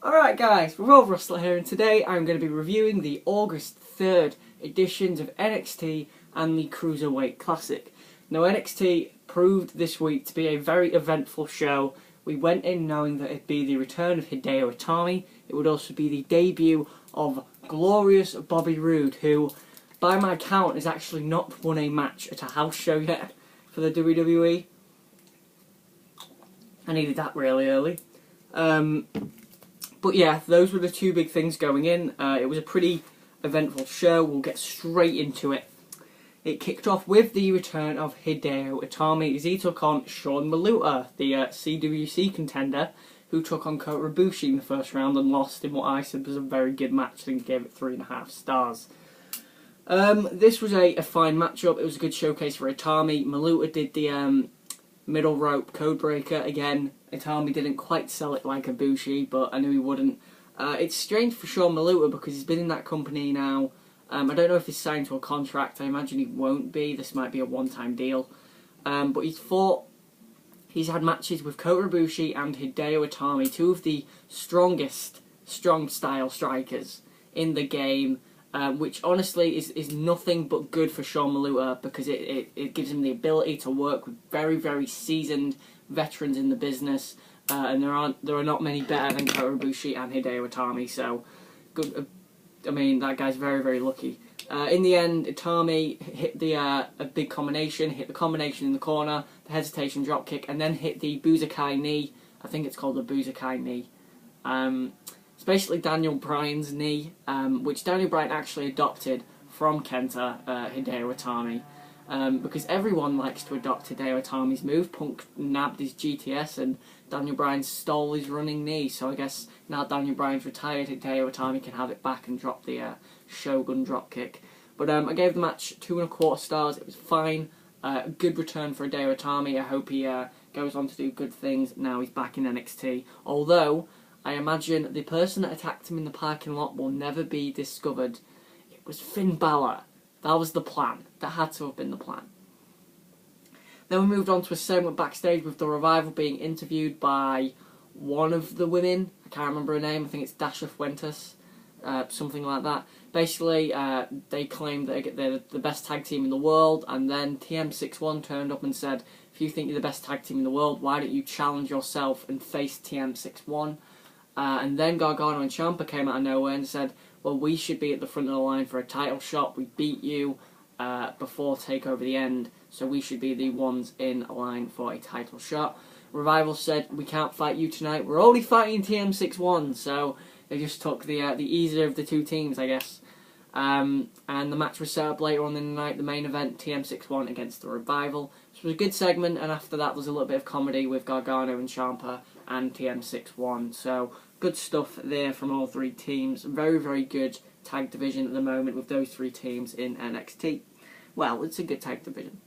Alright guys, Revolve Wrestler here, and today I'm going to be reviewing the August 3rd editions of NXT and the Cruiserweight Classic. Now NXT proved this week to be a very eventful show. We went in knowing that it'd be the return of Hideo Itami. It would also be the debut of glorious Bobby Roode, who, by my count, has actually not won a match at a house show yet for the WWE. I needed that really early. But yeah, those were the two big things going in. It was a pretty eventful show. We'll get straight into it. It kicked off with the return of Hideo Itami as he took on Sean Maluta, the CWC contender, who took on Kota Ibushi in the first round and lost in what I said was a very good match. I think I gave it 3.5 stars. This was a fine matchup. It was a good showcase for Itami. Maluta did the middle rope codebreaker again. Itami didn't quite sell it like Ibushi, but I knew he wouldn't. It's strange for Sean Maluta because he's been in that company now. I don't know if he's signed to a contract. I imagine he won't be. This might be a one-time deal. But he's had matches with Kota Ibushi and Hideo Itami, two of the strongest strong-style strikers in the game, which honestly is nothing but good for Sean Maluta because it gives him the ability to work with very, very seasoned veterans in the business, and there are not many better than Kota Ibushi and Hideo Itami, so good. I mean, that guy's very, very lucky. In the end, Itami hit a big combination, hit the combination in the corner, the hesitation dropkick, and then hit the Buzukai knee. I think it's called the Buzukai knee. It's basically Daniel Bryan's knee, which Daniel Bryan actually adopted from Kenta Hideo Itami. Because everyone likes to adopt Hideo Itami's move. Punk nabbed his GTS and Daniel Bryan stole his running knee. So I guess now Daniel Bryan's retired, Hideo Itami can have it back and drop the Shogun dropkick. But I gave the match 2.25 stars. It was fine. Good return for Hideo Itami. I hope he goes on to do good things now he's back in NXT. Although, I imagine the person that attacked him in the parking lot will never be discovered. It was Finn Balor. That was the plan. That had to have been the plan. Then we moved on to a segment backstage with the Revival being interviewed by one of the women. I can't remember her name. I think it's Dasha Fuentes. Something like that. Basically, they claimed that they're the best tag team in the world, and then TM61 turned up and said, if you think you're the best tag team in the world, why don't you challenge yourself and face TM61? And then Gargano and Ciampa came out of nowhere and said, well, we should be at the front of the line for a title shot. We beat you before TakeOver the End, so we should be the ones in line for a title shot. Revival said, we can't fight you tonight. We're already fighting TM61, so they just took the easier of the two teams, I guess. And the match was set up later on in the night, the main event, TM61 against the Revival. This was a good segment, and after that was a little bit of comedy with Gargano and Ciampa and TM61. So good stuff there from all three teams. Very, very good tag division at the moment with those three teams in NXT. Well, it's a good tag division.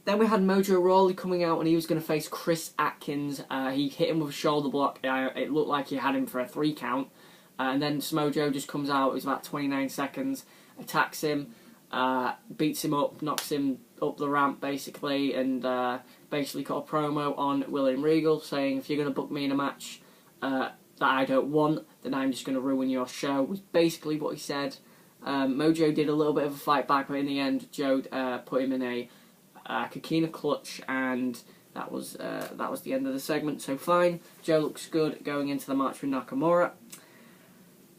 Then we had Mojo Rawley coming out and he was going to face Chris Atkins. He hit him with a shoulder block. It looked like he had him for a 3 count. And then Mojo just comes out. It was about 29 seconds. Attacks him. Beats him up. Knocks him up the ramp basically. And basically cut a promo on William Regal saying, if you're going to book me in a match that I don't want, then I'm just going to ruin your show, was basically what he said. Mojo did a little bit of a fight back, but in the end Joe put him in a Kikina clutch, and that was the end of the segment. So fine, Joe looks good going into the match with Nakamura.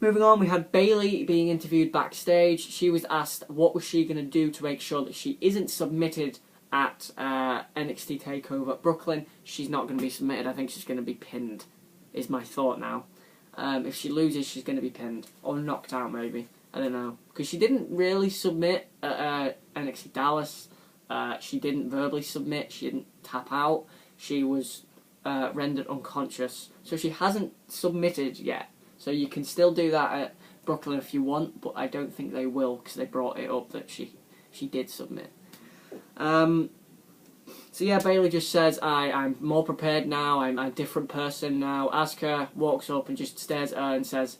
Moving on, we had Bayley being interviewed backstage. She was asked what was she going to do to make sure that she isn't submitted at NXT TakeOver Brooklyn. She's not going to be submitted. I think she's going to be pinned, is my thought now. If she loses, she's going to be pinned. Or knocked out, maybe. I don't know. Because she didn't really submit at NXT Dallas. She didn't verbally submit. She didn't tap out. She was rendered unconscious. So she hasn't submitted yet. So you can still do that at Brooklyn if you want, but I don't think they will because they brought it up that she did submit. So yeah, Bayley just says, I'm more prepared now, I'm a different person now. Asuka walks up and just stares at her and says,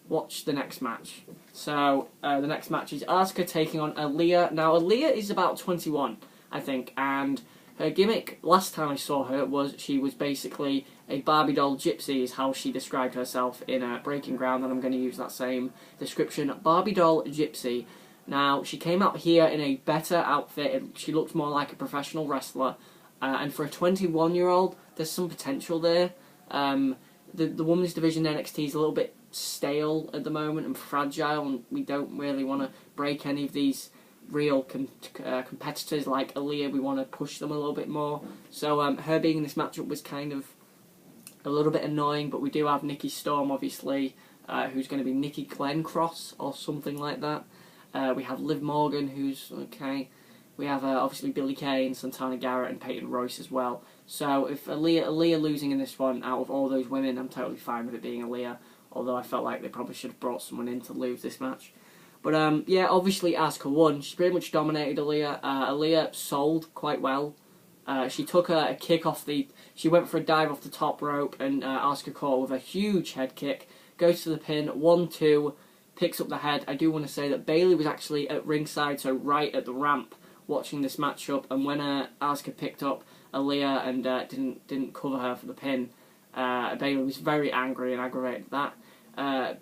watch the next match. So the next match is Asuka taking on Aaliyah. Now Aaliyah is about 21, I think, and her gimmick last time I saw her was she was basically A Barbie doll gypsy is how she described herself in Breaking Ground, and I'm going to use that same description. Barbie doll gypsy. Now, she came out here in a better outfit. She looked more like a professional wrestler. And for a 21-year-old, there's some potential there. The women's division in NXT is a little bit stale at the moment and fragile, and we don't really want to break any of these real competitors like Aaliyah. We want to push them a little bit more. So her being in this matchup was kind of a little bit annoying, but we do have Nikki Storm, obviously, who's going to be Nikki Glencross or something like that. We have Liv Morgan, who's okay. We have obviously Billie Kay and Santana Garrett and Peyton Royce as well. So if Aaliyah losing in this one, out of all those women, I'm totally fine with it being Aaliyah. Although I felt like they probably should have brought someone in to lose this match. But yeah, obviously Asuka won. She pretty much dominated Aaliyah. Aaliyah sold quite well. She took a kick off the... She went for a dive off the top rope, and Asuka caught with a huge head kick. Goes to the pin, 1-2, picks up the head. I do want to say that Bayley was actually at ringside, so right at the ramp, watching this matchup. And when Asuka picked up Aaliyah and didn't cover her for the pin, Bayley was very angry and aggravated at that.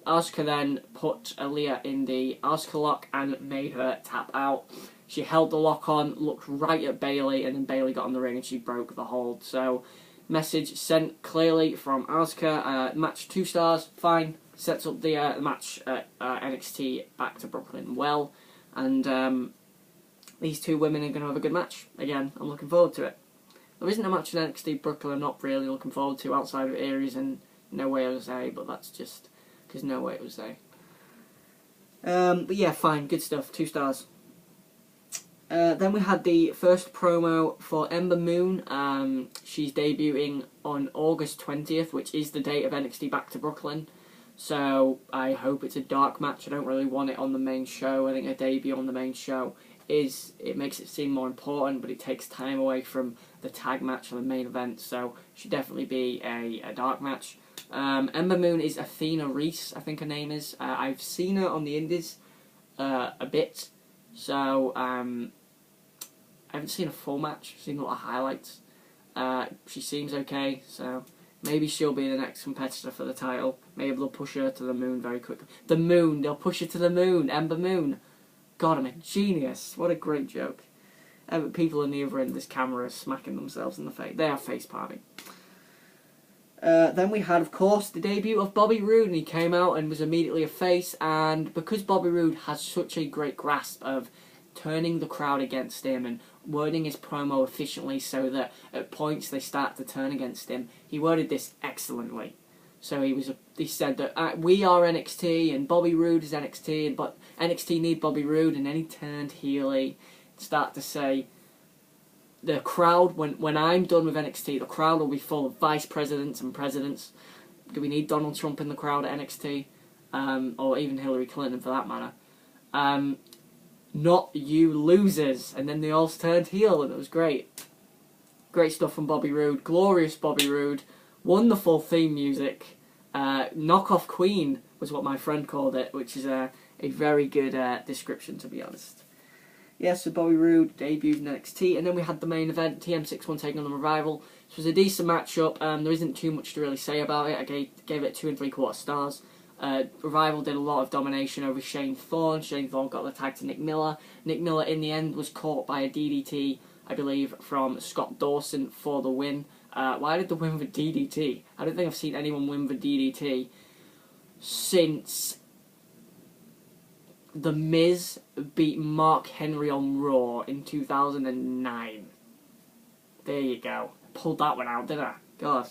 Asuka then put Aaliyah in the Asuka lock and made her tap out. She held the lock on, looked right at Bayley, and then Bayley got on the ring and she broke the hold. So, message sent clearly from Asuka. Match 2 stars, fine. Sets up the match at NXT back to Brooklyn well. And these two women are going to have a good match. Again, I'm looking forward to it. There isn't a match in NXT Brooklyn I'm not really looking forward to outside of Aries and No Way Jose, but that's just because No Way Jose. But yeah, fine, good stuff, 2 stars. Then we had the first promo for Ember Moon. She's debuting on August 20th, which is the date of NXT Back to Brooklyn. So I hope it's a dark match. I don't really want it on the main show. I think a debut on the main show it makes it seem more important, but it takes time away from the tag match on the main event. So it should definitely be a dark match. Ember Moon is Athena Reese, I think her name is. I've seen her on the Indies a bit. So, I haven't seen a full match, I've seen a lot of highlights. She seems okay, so maybe she'll be the next competitor for the title. Maybe they'll push her to the moon very quickly. The moon! They'll push her to the moon! Ember Moon! God, I'm a genius! What a great joke. People on the other end of this camera are smacking themselves in the face. They are face palming. Then we had, of course, the debut of Bobby Roode, and he came out and was immediately a face, and because Bobby Roode has such a great grasp of turning the crowd against him and wording his promo efficiently so that at points they start to turn against him, he worded this excellently. So he said that we are NXT and Bobby Roode is NXT, but NXT need Bobby Roode, and then he turned heely, start to say, the crowd, when I'm done with NXT, the crowd will be full of vice presidents and presidents. Do we need Donald Trump in the crowd at NXT? Or even Hillary Clinton for that matter. Not you losers. And then they all turned heel and it was great. Great stuff from Bobby Roode. Glorious Bobby Roode. Wonderful theme music. Knockoff Queen was what my friend called it, which is a very good description, to be honest. Yeah, so Bobby Roode debuted in NXT, and then we had the main event, TM61 taking on the Revival. This was a decent matchup. There isn't too much to really say about it. I gave it 2 3/4 stars. Revival did a lot of domination over Shane Thorne. Shane Thorne got the tag to Nick Miller. Nick Miller, in the end, was caught by a DDT, I believe, from Scott Dawson for the win. Why did they win with DDT? I don't think I've seen anyone win with DDT since The Miz beat Mark Henry on Raw in 2009. There you go. Pulled that one out, didn't I? God.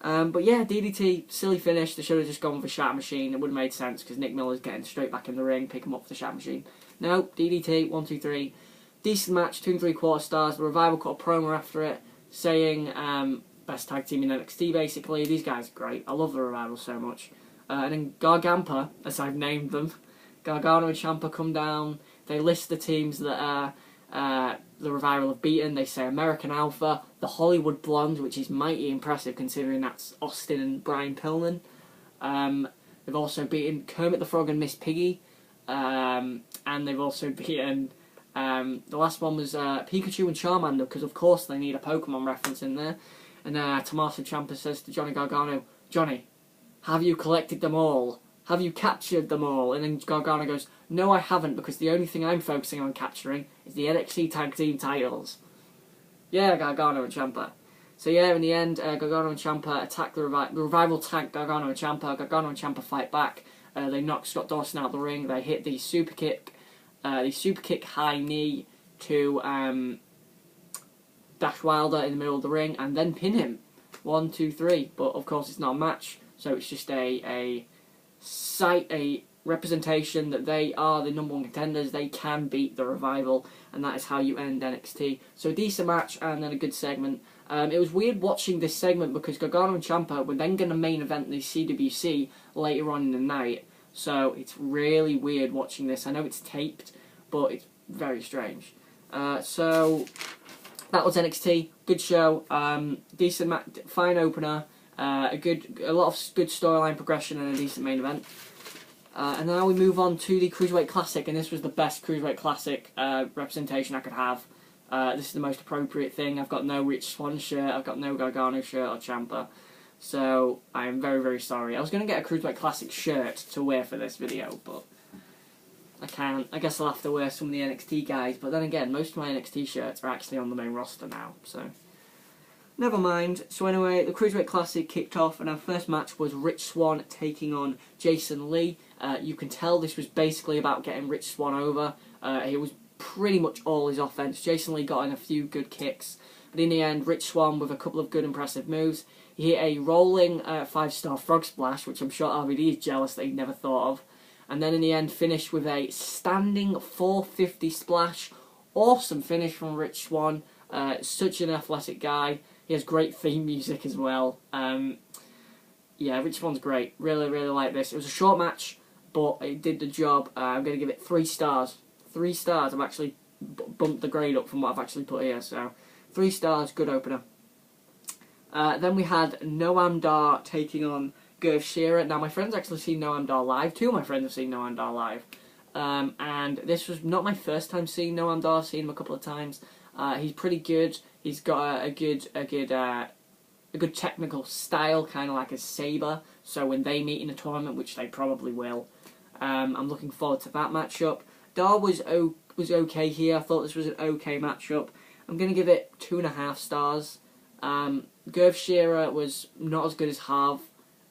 But yeah, DDT, silly finish. They should have just gone with a Shatter Machine. It would have made sense because Nick Miller's getting straight back in the ring, pick him up with the Shatter Machine. No, DDT, 1, 2, 3. Decent match, 2 3/4 stars. The Revival cut a promo after it, saying best tag team in NXT basically. These guys are great. I love the Revival so much. And then Gargampa, as I've named them, Gargano and Ciampa come down. They list the teams that the Revival have beaten. They say American Alpha, the Hollywood Blondes, which is mighty impressive considering that's Austin and Brian Pillman. They've also beaten Kermit the Frog and Miss Piggy. And they've also beaten... the last one was Pikachu and Charmander, because of course they need a Pokemon reference in there. And Tommaso Ciampa says to Johnny Gargano, "Johnny, have you collected them all? Have you captured them all?" And then Gargano goes, "No, I haven't, because the only thing I'm focusing on capturing is the NXT Tag Team titles." Yeah, Gargano and Ciampa. So yeah, in the end, Gargano and Ciampa attack the Revival tag Gargano and Ciampa. Gargano and Ciampa fight back. They knock Scott Dawson out of the ring. They hit the super kick high knee to Dash Wilder in the middle of the ring, and then pin him. 1, 2, 3. But of course, it's not a match, so it's just a representation that they are the #1 contenders. They can beat the Revival, and that is how you end NXT. So a decent match and then a good segment. It was weird watching this segment because Gargano and Ciampa were then going to main event the CWC later on in the night. So it's really weird watching this. I know it's taped, but it's very strange. So that was NXT. Good show. Decent fine opener. A lot of good storyline progression and a decent main event. And now we move on to the Cruiserweight Classic, and this was the best Cruiserweight Classic representation I could have. This is the most appropriate thing. I've got no Rich Swann shirt, I've got no Gargano shirt or Ciampa, so I am very, very sorry. I was going to get a Cruiserweight Classic shirt to wear for this video, but I can't. I guess I'll have to wear some of the NXT guys, but then again, most of my NXT shirts are actually on the main roster now, so never mind. So anyway, the Cruiserweight Classic kicked off, and our first match was Rich Swann taking on Jason Lee. You can tell this was basically about getting Rich Swann over. It was pretty much all his offense. Jason Lee got in a few good kicks, but in the end, Rich Swann with a couple of good impressive moves. He hit a rolling 5-star frog splash, which I'm sure RVD is jealous that he'd never thought of. And then in the end, finished with a standing 450 splash. Awesome finish from Rich Swann. Such an athletic guy. He has great theme music as well. Yeah, Rich Swann's great. Really, really like this. It was a short match, but it did the job. I'm going to give it 3 stars. 3 stars. I've actually bumped the grade up from what I've actually put here. So 3 stars, good opener. Then we had Noam Dar taking on Gerv Shearer. Now my friend's actually seen Noam Dar live. 2 of my friends have seen Noam Dar live. And this was not my first time seeing Noam Dar. I've seen him a couple of times. He's pretty good. He's got a good technical style, kind of like a Sabre. So when they meet in a tournament, which they probably will, I'm looking forward to that matchup. Dar was okay here. I thought this was an okay matchup. I'm going to give it 2.5 stars. Gerv Shearer was not as good as Harv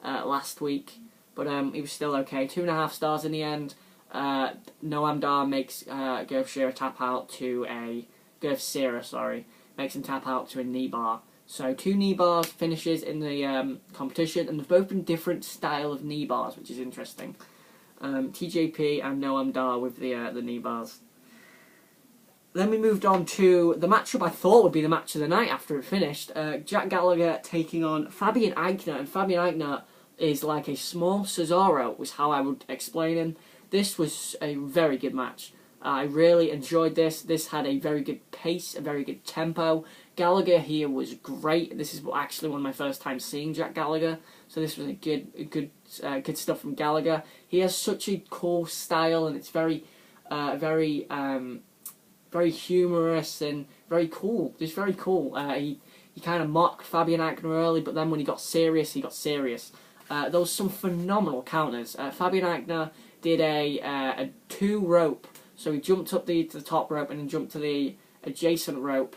last week, but he was still okay. 2.5 stars in the end. Noam Dar makes Gerv Shearer tap out to a... Gerv Shearer, sorry. Makes him tap out to a knee bar. So 2 knee bars finishes in the competition, and they've both been different style of knee bars, which is interesting. TJP and Noam Dar with the knee bars. Then we moved on to the matchup I thought would be the match of the night after it finished. Jack Gallagher taking on Fabian Aichner, and Fabian Aichner is like a small Cesaro, was how I would explain him. This was a very good match. I really enjoyed this. This had a very good pace, a very good tempo. Gallagher here was great. This is actually one of my first times seeing Jack Gallagher, so this was good stuff from Gallagher. He has such a cool style, and it's very humorous and very cool. Just very cool. He kind of mocked Fabian Aichner early, but then when he got serious, he got serious. There was some phenomenal counters. Fabian Aichner did a 2-rope. So he jumped up to the top rope and then jumped to the adjacent rope.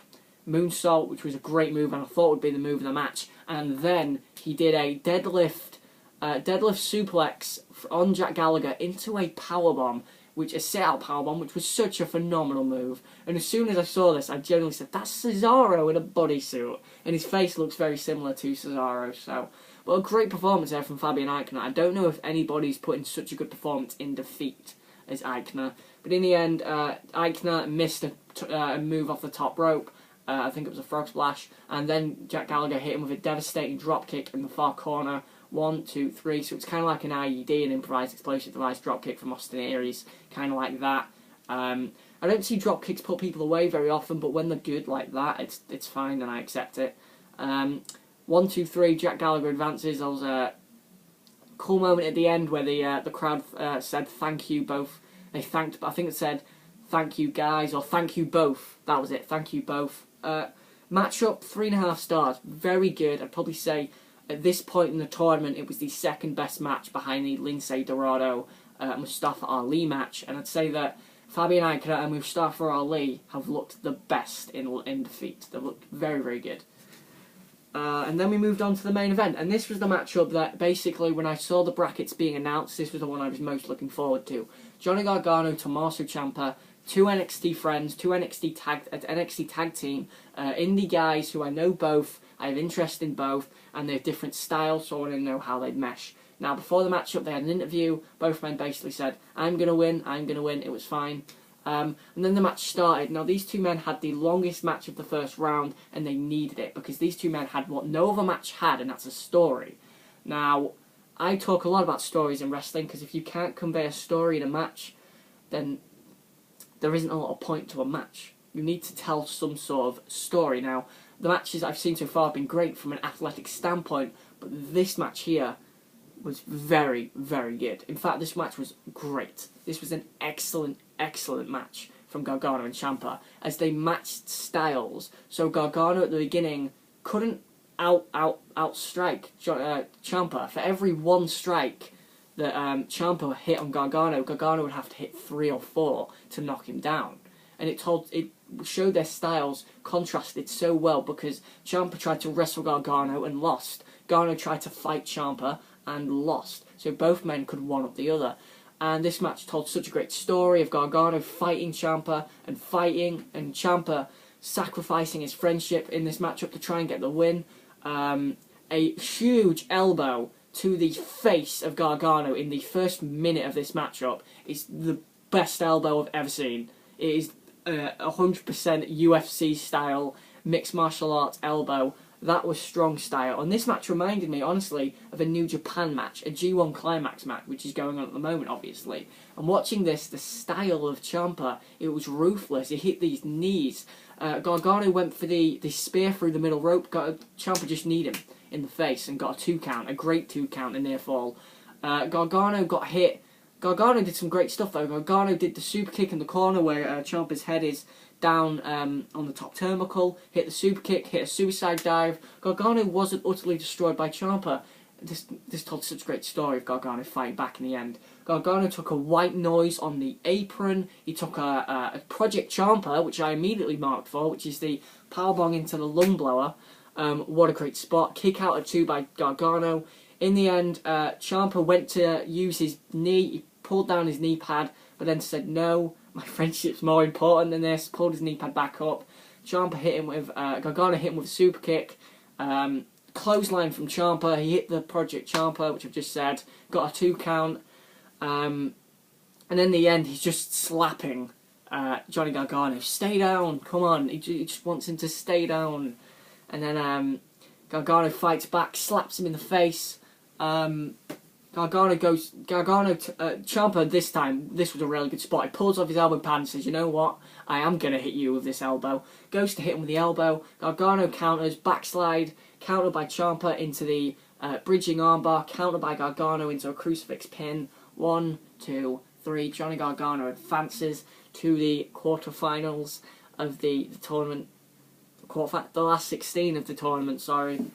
Moonsault, which was a great move, and I thought would be the move of the match. And then he did a deadlift suplex on Jack Gallagher into a powerbomb, a sit-out powerbomb, which was such a phenomenal move. And as soon as I saw this, I genuinely said, that's Cesaro in a bodysuit. And his face looks very similar to Cesaro, so... But a great performance there from Fabian Aichner. I don't know if anybody's put in such a good performance in defeat as Aichner. But in the end, Aichner missed a move off the top rope. I think it was a frog splash. And then Jack Gallagher hit him with a devastating dropkick in the far corner. 1, 2, 3. So it's kind of like an IED, an improvised explosive device dropkick from Austin Aries. Kind of like that. I don't see dropkicks put people away very often, but when they're good like that, it's fine and I accept it. 1, 2, 3, Jack Gallagher advances. There was a cool moment at the end where the crowd said thank you both. They thanked, I think it said thank you guys or thank you both. That was it, thank you both. Matchup, 3.5 stars. Very good. I'd probably say at this point in the tournament, it was the second best match behind the Lindsay Dorado Mustafa Ali match. And I'd say that Fabian Aichner and Mustafa Ali have looked the best in defeat. They've looked very, very good. And then we moved on to the main event. And this was the matchup that basically, when I saw the brackets being announced, this was the one I was most looking forward to. Johnny Gargano, Tommaso Ciampa, two NXT friends, two NXT tag team, indie guys who I know both, I have interest in both, and they have different styles, so I want to know how they'd mesh. Now, before the matchup, they had an interview. Both men basically said, I'm going to win, it was fine. And then the match started. Now, these two men had the longest match of the first round, and they needed it, because these two men had what no other match had, and that's a story. Now, I talk a lot about stories in wrestling, because if you can't convey a story in a match, then there isn't a lot of point to a match. You need to tell some sort of story. Now, the matches I've seen so far have been great from an athletic standpoint, but this match here was very, very good. In fact, this match was great. This was an excellent, excellent match from Gargano and Ciampa, as they matched styles. So Gargano at the beginning couldn't outstrike Ciampa. For every one strike that Ciampa hit on Gargano, Gargano would have to hit 3 or 4 to knock him down. And it showed their styles contrasted so well, because Ciampa tried to wrestle Gargano and lost. Gargano tried to fight Ciampa and lost. So both men could one-up the other. And this match told such a great story of Gargano fighting Ciampa and Ciampa sacrificing his friendship in this matchup to try and get the win. A huge elbow to the face of Gargano in the first minute of this matchup is the best elbow I've ever seen. It is 100% UFC style, mixed martial arts elbow. That was strong style. And this match reminded me, honestly, of a New Japan match, a G1 Climax match, which is going on at the moment, obviously. And watching this, the style of Ciampa, it was ruthless. He hit these knees. Gargano went for the spear through the middle rope. Ciampa just kneed him in the face and got a 2 count, a great 2 count, a near fall. Gargano got hit. Gargano did some great stuff, though. Gargano did the super kick in the corner where Ciampa's head is down on the top turnbuckle, hit the super kick, hit a suicide dive. Gargano wasn't utterly destroyed by Ciampa. This told such a great story of Gargano fighting back in the end. Gargano took a white noise on the apron. He took a Project Ciampa, which I immediately marked for, which is the powerbomb into the lung blower. What a great spot. Kick out at 2 by Gargano. In the end, Ciampa went to use his knee. He pulled down his knee pad, but then said, no, my friendship's more important than this. Pulled his knee pad back up. Ciampa hit him with, Gargano hit him with a super kick. Clothesline from Ciampa. He hit the Project Ciampa, which I've just said. Got a 2 count. And in the end, he's just slapping Johnny Gargano. Stay down, come on. He just wants him to stay down. And then Gargano fights back, slaps him in the face. Ciampa this time, this was a really good spot. He pulls off his elbow pad and says, you know what, I am going to hit you with this elbow. Goes to hit him with the elbow. Gargano counters, backslide, countered by Ciampa into the bridging armbar, countered by Gargano into a crucifix pin. 1, 2, 3. Johnny Gargano advances to the quarterfinals of the tournament. The last 16 of the tournament, sorry.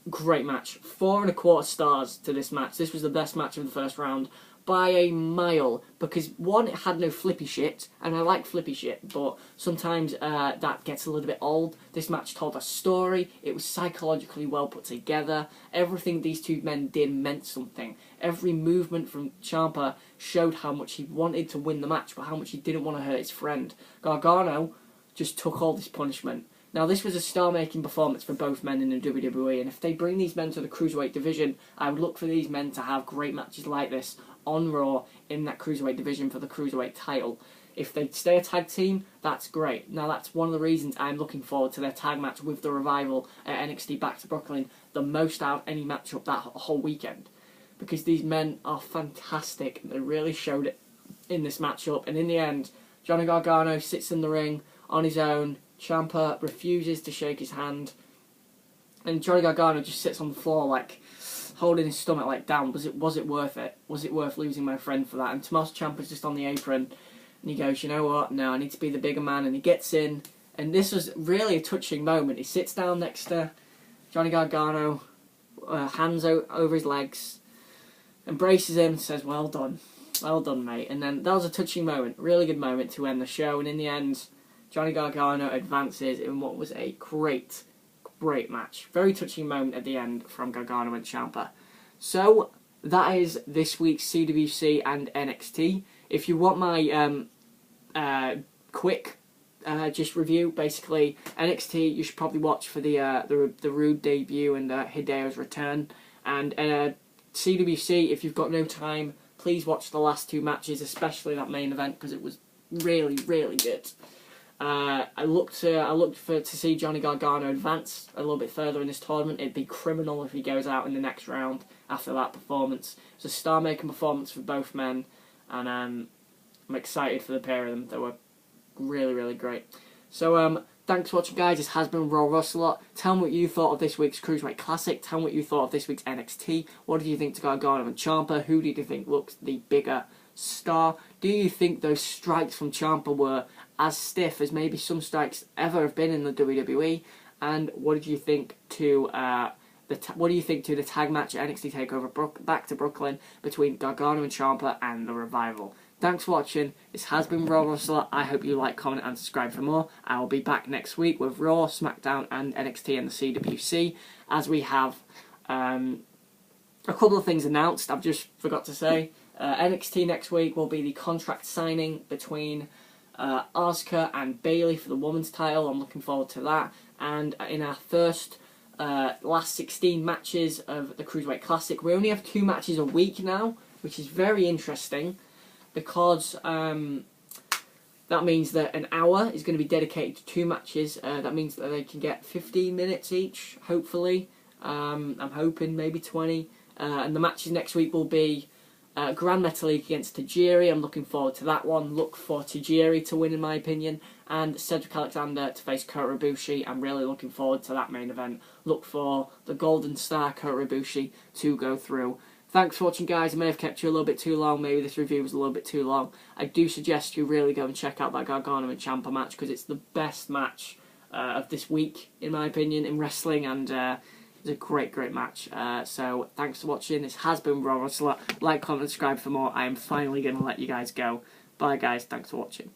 Great match. 4.25 stars to this match. This was the best match of the first round by a mile, because one, it had no flippy shit, and I like flippy shit, but sometimes that gets a little bit old. This match told a story. It was psychologically well put together. Everything these two men did meant something. Every movement from Ciampa showed how much he wanted to win the match, but how much he didn't want to hurt his friend. Gargano just took all this punishment. Now, this was a star-making performance for both men in the WWE, and if they bring these men to the Cruiserweight division, I would look for these men to have great matches like this on Raw in that Cruiserweight division for the Cruiserweight title. If they stay a tag team, that's great. Now, that's one of the reasons I'm looking forward to their tag match with the Revival at NXT Back to Brooklyn the most out of any matchup that whole weekend. Because these men are fantastic. They really showed it in this matchup, and in the end, Johnny Gargano sits in the ring on his own. Ciampa refuses to shake his hand, and Johnny Gargano just sits on the floor, like holding his stomach like down. Was it worth it? Was it worth losing my friend for that? And Tommaso Ciampa's just on the apron, and he goes, you know what? No, I need to be the bigger man. And he gets in, And this was really a touching moment. He sits down next to Johnny Gargano, hands out over his legs, embraces him, says, well done, mate. And then that was a touching moment, really good moment to end the show. And in the end, Johnny Gargano advances in what was a great match. Very touching moment at the end from Gargano and Ciampa. So that is this week's CWC and NXT. If you want my quick just review, basically NXT you should probably watch for the Rude debut and Hideo's return, and CWC, if you've got no time, please watch the last two matches, especially that main event, because it was really good. I looked to see Johnny Gargano advance a little bit further in this tournament. It'd be criminal if he goes out in the next round after that performance. It was a star-making performance for both men, and I'm excited for the pair of them. They were really great. So thanks for watching, guys. This has been Raw Russell. Tell me what you thought of this week's Cruiserweight Classic. Tell me what you thought of this week's NXT. What did you think to Gargano and Ciampa? Who did you think looks the bigger star? Do you think those strikes from Ciampa were as stiff as maybe some strikes ever have been in the WWE? And what did you think to the tag match at NXT Takeover Back to Brooklyn between Gargano and Ciampa and the Revival? Thanks for watching. This has been Raw Russell. I hope you like, comment, and subscribe for more. I will be back next week with Raw, SmackDown, and NXT and the CWC, as we have a couple of things announced. I've just forgot to say. NXT next week will be the contract signing between Asuka and Bayley for the women's title. I'm looking forward to that. And in our first last 16 matches of the Cruiserweight Classic, we only have 2 matches a week now, which is very interesting, because that means that an hour is going to be dedicated to 2 matches. That means that they can get 15 minutes each, hopefully. I'm hoping maybe 20. And the matches next week will be Grand Metalik against Tajiri. I'm looking forward to that one. Look for Tajiri to win, in my opinion. And Cedric Alexander to face Kota Ibushi. I'm really looking forward to that main event. Look for the Golden Star Kota Ibushi to go through. Thanks for watching, guys. I may have kept you a little bit too long. Maybe this review was a little bit too long. I do suggest you really go and check out that Gargano and Ciampa match, because it's the best match of this week, in my opinion, in wrestling, and it's a great match. So thanks for watching. This has been Raw Russell. Like, comment, subscribe for more. I am finally going to let you guys go. Bye, guys. Thanks for watching.